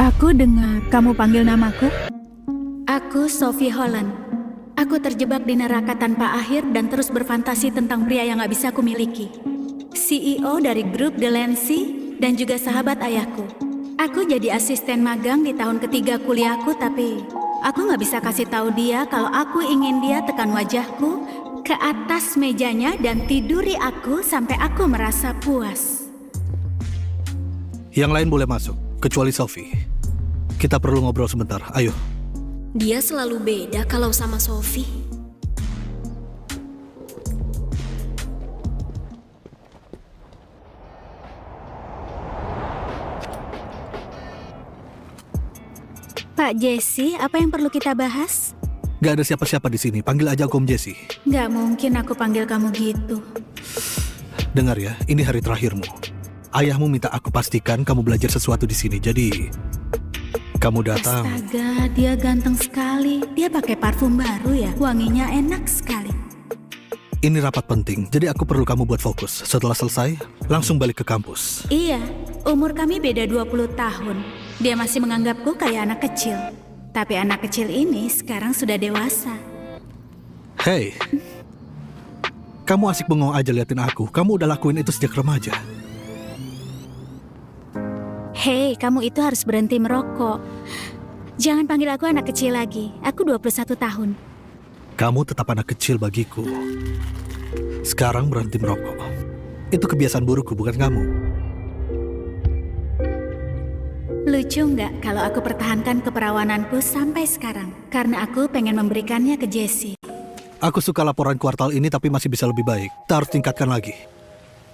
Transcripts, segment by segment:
Aku dengar kamu panggil namaku. Aku Sophie Holland. Aku terjebak di neraka tanpa akhir dan terus berfantasi tentang pria yang gak bisa aku miliki. CEO dari grup Delancey dan juga sahabat ayahku. Aku jadi asisten magang di tahun ketiga kuliahku, tapi aku gak bisa kasih tahu dia kalau aku ingin dia tekan wajahku ke atas mejanya dan tiduri aku sampai aku merasa puas. Yang lain boleh masuk, kecuali Sophie. Kita perlu ngobrol sebentar, ayo. Dia selalu beda kalau sama Sophie. Pak Jesse, apa yang perlu kita bahas? Gak ada siapa-siapa di sini, panggil aja aku Om Jesse. Gak mungkin aku panggil kamu gitu. Dengar ya, ini hari terakhirmu. Ayahmu minta aku pastikan kamu belajar sesuatu di sini, jadi kamu datang. Astaga, dia ganteng sekali. Dia pakai parfum baru ya, wanginya enak sekali. Ini rapat penting, jadi aku perlu kamu buat fokus. Setelah selesai, langsung balik ke kampus. Iya, umur kami beda 20 tahun. Dia masih menganggapku kayak anak kecil. Tapi anak kecil ini sekarang sudah dewasa. Hei, kamu asik bengong aja liatin aku. Kamu udah lakuin itu sejak remaja. Hei, kamu itu harus berhenti merokok. Jangan panggil aku anak kecil lagi. Aku 21 tahun. Kamu tetap anak kecil bagiku. Sekarang berhenti merokok. Itu kebiasaan burukku, bukan kamu. Lucu nggak kalau aku pertahankan keperawananku sampai sekarang? Karena aku pengen memberikannya ke Jesse. Aku suka laporan kuartal ini tapi masih bisa lebih baik. Kita harus tingkatkan lagi.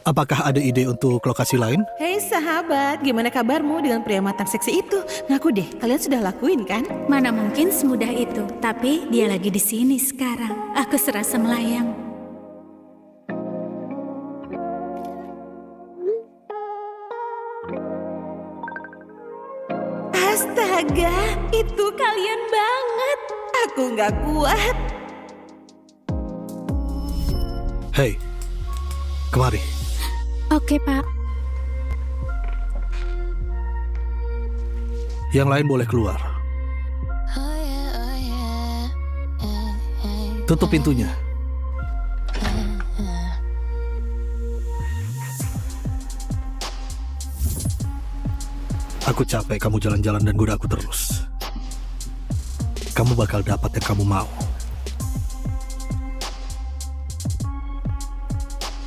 Apakah ada ide untuk lokasi lain? Hei sahabat, gimana kabarmu dengan pria matang seksi itu? Ngaku deh, kalian sudah lakuin kan? Mana mungkin semudah itu. Tapi dia lagi di sini sekarang. Aku serasa melayang. Astaga, itu kalian banget. Aku nggak kuat. Hei, kemari. Oke, Pak. Yang lain boleh keluar. Tutup pintunya. Aku capek kamu jalan-jalan dan goda aku terus. Kamu bakal dapat yang kamu mau.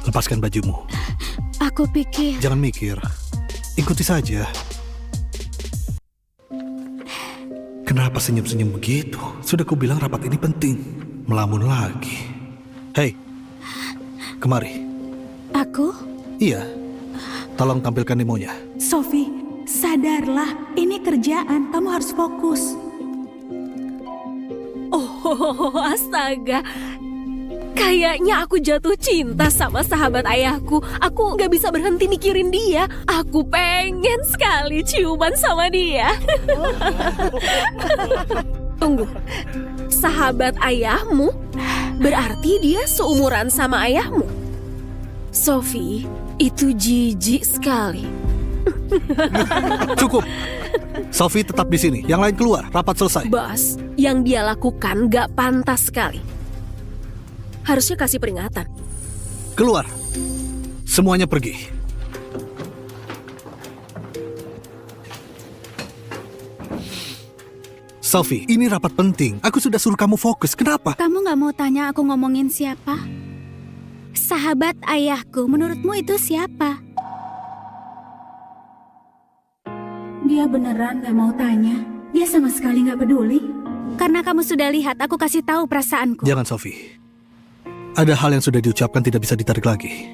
Lepaskan bajumu. Aku pikir... Jangan mikir. Ikuti saja. Kenapa senyum-senyum begitu? Sudah kubilang rapat ini penting. Melamun lagi. Hei, kemari. Aku? Iya. Tolong tampilkan demonya. Sophie, sadarlah. Ini kerjaan, kamu harus fokus. Oh, astaga. Kayaknya aku jatuh cinta sama sahabat ayahku. Aku gak bisa berhenti mikirin dia. Aku pengen sekali ciuman sama dia. Tunggu, sahabat ayahmu? Berarti dia seumuran sama ayahmu? Sophie, itu jijik sekali. Cukup. Sophie tetap di sini. Yang lain keluar. Rapat selesai. Bos, yang dia lakukan gak pantas sekali. Harusnya kasih peringatan. Keluar. Semuanya pergi. Sophie, ini rapat penting. Aku sudah suruh kamu fokus. Kenapa? Kamu nggak mau tanya aku ngomongin siapa? Sahabat ayahku, menurutmu itu siapa? Dia beneran gak mau tanya. Dia sama sekali gak peduli. Karena kamu sudah lihat, aku kasih tahu perasaanku. Jangan, Sophie. Ada hal yang sudah diucapkan tidak bisa ditarik lagi.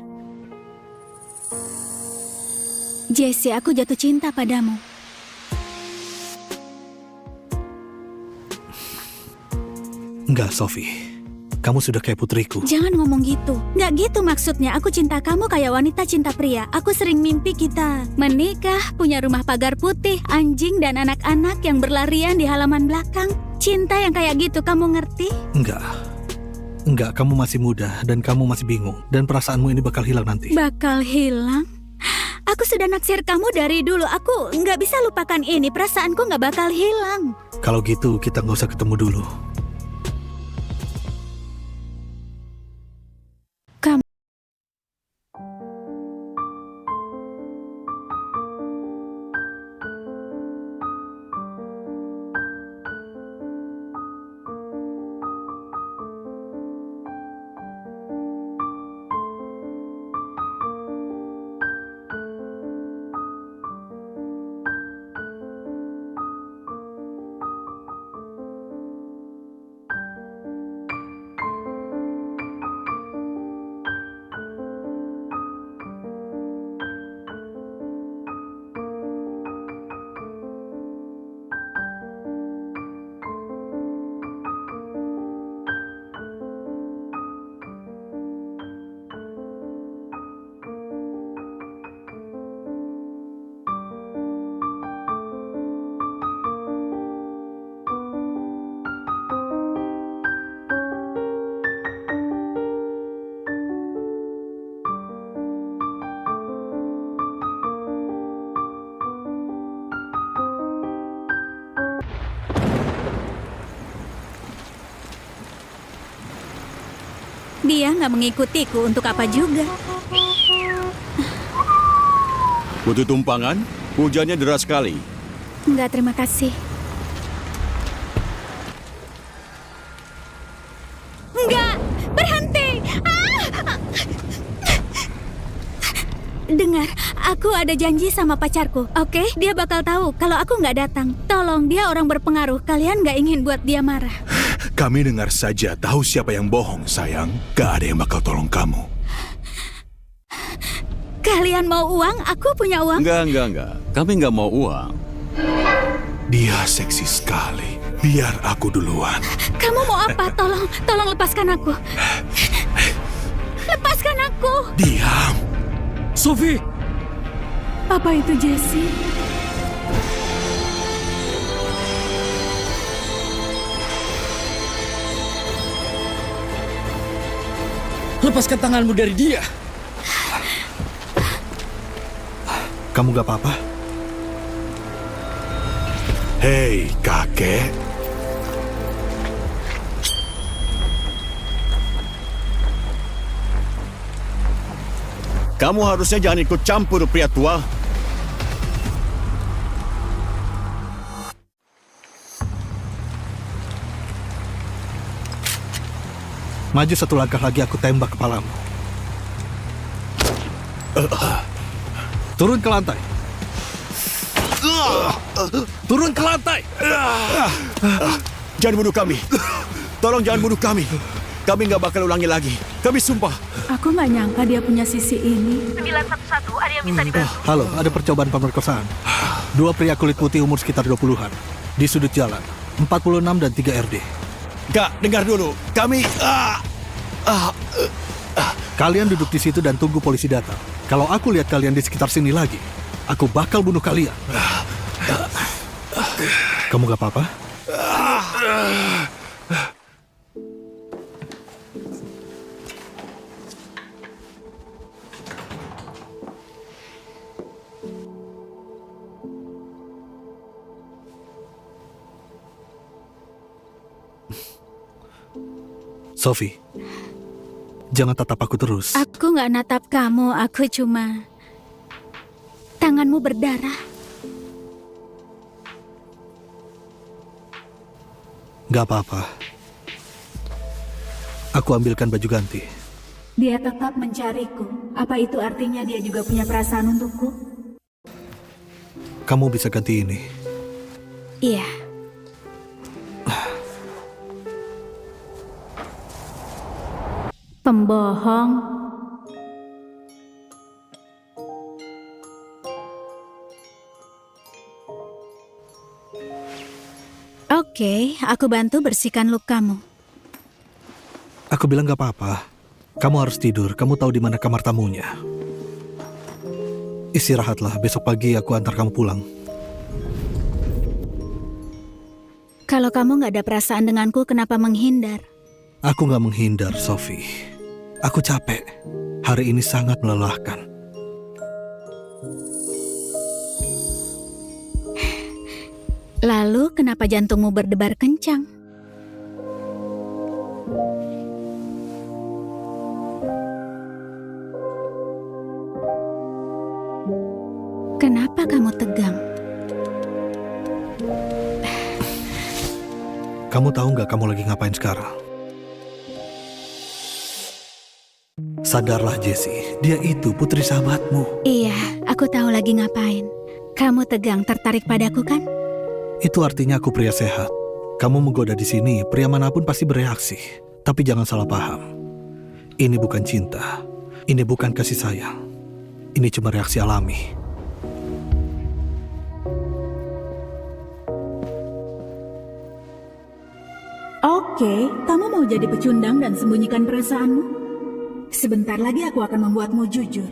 Jesse, aku jatuh cinta padamu. Enggak, Sophie. Kamu sudah kayak putriku. Jangan ngomong gitu. Nggak gitu maksudnya. Aku cinta kamu kayak wanita cinta pria. Aku sering mimpi kita menikah, punya rumah pagar putih, anjing, dan anak-anak yang berlarian di halaman belakang. Cinta yang kayak gitu, kamu ngerti? Enggak, kamu masih muda dan kamu masih bingung. Dan perasaanmu ini bakal hilang nanti. Bakal hilang? Aku sudah naksir kamu dari dulu. Aku nggak bisa lupakan ini. Perasaanku nggak bakal hilang. Kalau gitu kita nggak usah ketemu dulu. Kamu... Dia nggak mengikutiku untuk apa juga. Butuh tumpangan? Hujannya deras sekali. Enggak, terima kasih. Enggak, berhenti. Dengar, aku ada janji sama pacarku, oke? Dia bakal tahu kalau aku nggak datang. Tolong, dia orang berpengaruh. Kalian nggak ingin buat dia marah. Kami dengar saja, tahu siapa yang bohong, sayang. Gak ada yang bakal tolong kamu. Kalian mau uang? Aku punya uang. Enggak. Kami nggak mau uang. Dia seksi sekali. Biar aku duluan. Kamu mau apa? Tolong lepaskan aku. Lepaskan aku. Diam. Sophie! Apa itu, Jessie? Lepaskan tanganmu dari dia. Kamu gak apa-apa? Hei, kakek. Kamu harusnya jangan ikut campur, pria tua. Maju satu langkah lagi aku tembak kepalamu. Turun ke lantai. Turun ke lantai. Jangan bunuh kami. Tolong jangan bunuh kami. Kami nggak bakal ulangi lagi. Kami sumpah. Aku nggak nyangka dia punya sisi ini. 911, ada yang bisa dibantu? Halo, ada percobaan pemerkosaan. Dua pria kulit putih umur sekitar 20-an. Di sudut jalan. 46 dan 3 RD. Nggak, dengar dulu. Kami... Kalian duduk di situ dan tunggu polisi datang. Kalau aku lihat kalian di sekitar sini lagi, aku bakal bunuh kalian. Kamu gak apa-apa? Sophie, jangan tatap aku terus. Aku nggak natap kamu, aku cuma... Tanganmu berdarah. Gak apa-apa. Aku ambilkan baju ganti. Dia tetap mencariku. Apa itu artinya dia juga punya perasaan untukku? Kamu bisa ganti ini. Iya. Pembohong. Oke, aku bantu bersihkan lukamu. Aku bilang gak apa-apa. Kamu harus tidur. Kamu tahu di mana kamar tamunya. Istirahatlah. Besok pagi aku antar kamu pulang. Kalau kamu nggak ada perasaan denganku, kenapa menghindar? Aku gak menghindar, Sophie. Aku capek. Hari ini sangat melelahkan. Lalu kenapa jantungmu berdebar kencang? Kenapa kamu tegang? Kamu tahu nggak kamu lagi ngapain sekarang? Sadarlah Jessie, dia itu putri sahabatmu. Iya, aku tahu lagi ngapain. Kamu tegang tertarik padaku kan? Itu artinya aku pria sehat. Kamu menggoda di sini, pria manapun pasti bereaksi. Tapi jangan salah paham. Ini bukan cinta. Ini bukan kasih sayang. Ini cuma reaksi alami. Oke, kamu mau jadi pecundang dan sembunyikan perasaanmu? Sebentar lagi aku akan membuatmu jujur.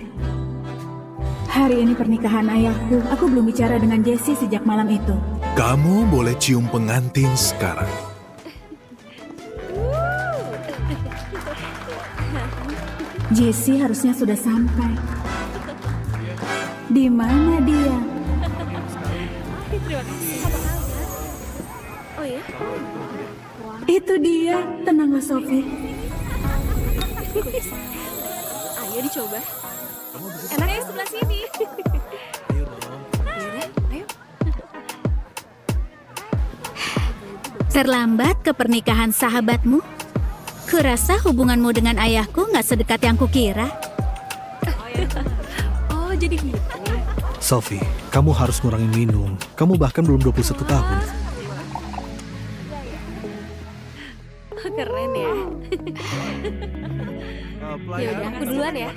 Hari ini pernikahan ayahku, aku belum bicara dengan Jessie sejak malam itu. Kamu boleh cium pengantin sekarang. Jessie harusnya sudah sampai. Di mana dia? Oh ya? Itu dia, tenanglah Sophie. Ayo dicoba. Enaknya yang sebelah sini. Ayo. Terlambat ke pernikahan sahabatmu? Kurasa hubunganmu dengan ayahku nggak sedekat yang kukira. Oh, jadi gitu. Sophie, kamu harus ngurangin minum. Kamu bahkan belum 21 tahun. Keren ya. Ya udah, aku duluan ya.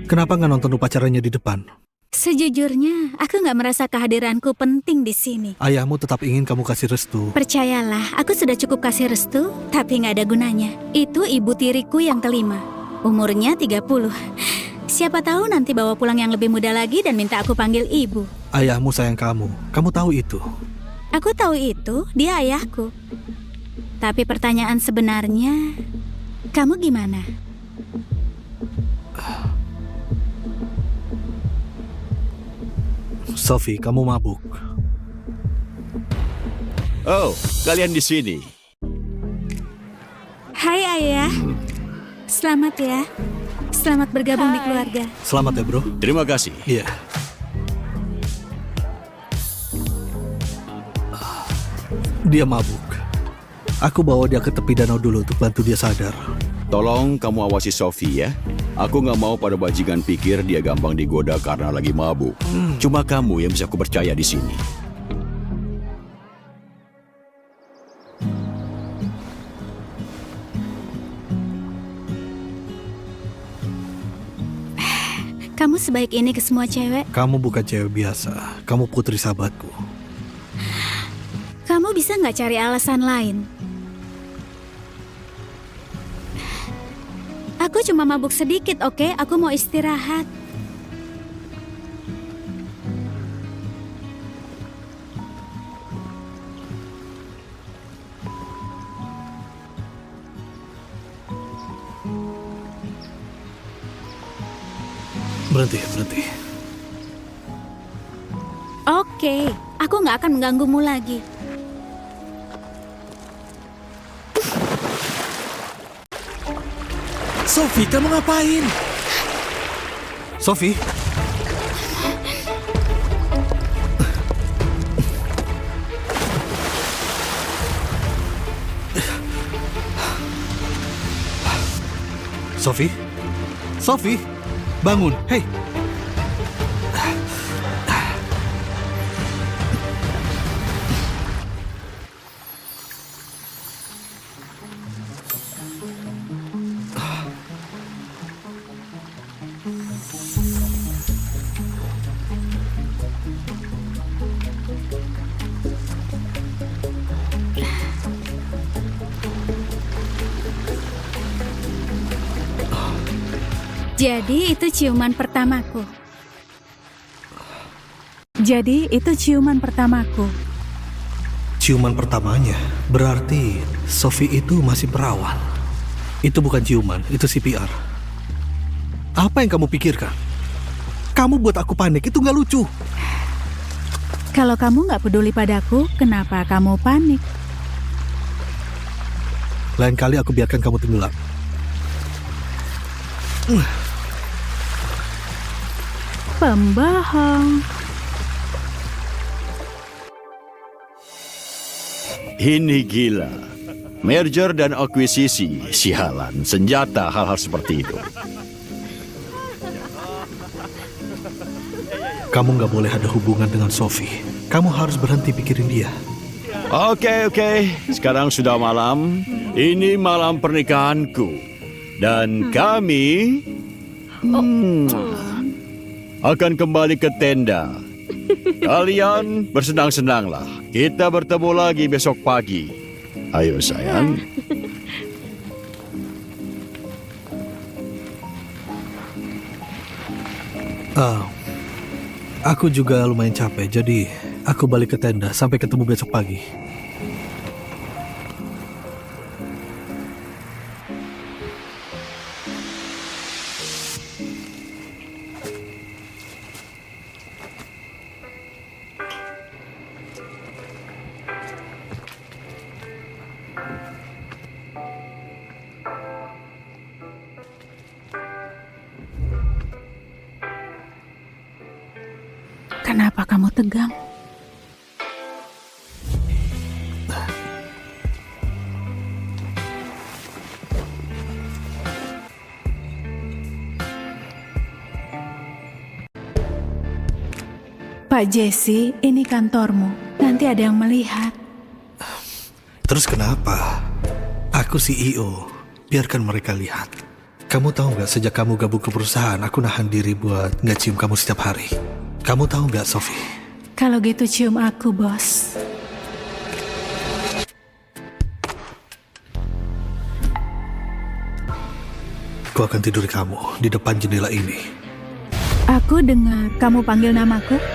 Kenapa nggak nonton upacaranya di depan? Sejujurnya, aku nggak merasa kehadiranku penting di sini. Ayahmu tetap ingin kamu kasih restu. Percayalah, aku sudah cukup kasih restu, tapi nggak ada gunanya. Itu ibu tiriku yang kelima. Umurnya 30. Siapa tahu nanti bawa pulang yang lebih muda lagi dan minta aku panggil ibu. Ayahmu sayang kamu. Kamu tahu itu. Aku tahu itu, dia ayahku. Tapi pertanyaan sebenarnya, kamu gimana? Sophie, kamu mabuk. Oh, kalian di sini. Hai ayah. Selamat ya. Selamat bergabung di keluarga. Selamat ya bro. Terima kasih. Iya. Dia mabuk. Aku bawa dia ke tepi danau dulu untuk bantu dia sadar. Tolong kamu awasi Sophie ya. Aku nggak mau pada bajingan pikir dia gampang digoda karena lagi mabuk. Cuma kamu yang bisa aku percaya di sini. Kamu sebaik ini ke semua cewek. Kamu bukan cewek biasa. Kamu putri sahabatku. Kamu bisa nggak cari alasan lain? Aku cuma mabuk sedikit, oke? Aku mau istirahat. Berhenti, berhenti. Oke, aku nggak akan mengganggumu lagi. Sophie, kamu ngapain? Sophie. Sophie. Sophie. Bangun. Hei. Jadi itu ciuman pertamaku. Ciuman pertamanya. Berarti Sophie itu masih perawan. Itu bukan ciuman, itu CPR. Apa yang kamu pikirkan? Kamu buat aku panik, itu nggak lucu. Kalau kamu nggak peduli padaku, kenapa kamu panik? Lain kali aku biarkan kamu tenggelam. Pembohong. Ini gila. Merger dan akuisisi, sialan, senjata, hal-hal seperti itu. Kamu nggak boleh ada hubungan dengan Sophie. Kamu harus berhenti pikirin dia. Oke. Sekarang sudah malam. Ini malam pernikahanku. Dan kami akan kembali ke tenda. Kalian bersenang-senanglah. Kita bertemu lagi besok pagi. Ayo sayang. Aku juga lumayan capek, jadi aku balik ke tenda. Sampai ketemu besok pagi. Kenapa kamu tegang? Pak Jesse, ini kantormu. Nanti ada yang melihat. Terus kenapa? Aku CEO. Biarkan mereka lihat. Kamu tahu nggak, sejak kamu gabung ke perusahaan, aku nahan diri buat nggak cium kamu setiap hari. Kamu tahu nggak, Sophie? Kalau gitu cium aku, bos. Aku akan tidur di kamu di depan jendela ini. Aku dengar kamu panggil namaku.